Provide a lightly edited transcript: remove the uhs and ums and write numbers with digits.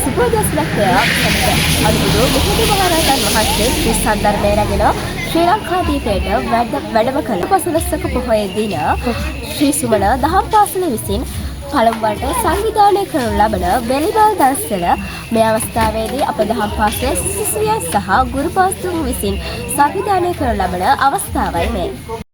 සුබෝදස්ලක්ෂය අනුබුදු මුහුදු මහරහතන් වහන්සේ ශ්‍රී සද්ධර්මය රැගෙන ශ්‍රී ලංකාදීපයට වැඩම කළ පසළොස්වක පොහොය දින ශ්‍රී සුමන දහම් පාසල විසින් පළමුවට සංවිධානය කරනු ලබන බෙලිබල් දවස්වල මේ අවස්ථාවේදී අප දහම් පාසල සිසුවියන් සහ ගුරු පාස්තුන් විසින් සංවිධානය කරනු ලබන අවස්ථාවයි මේ.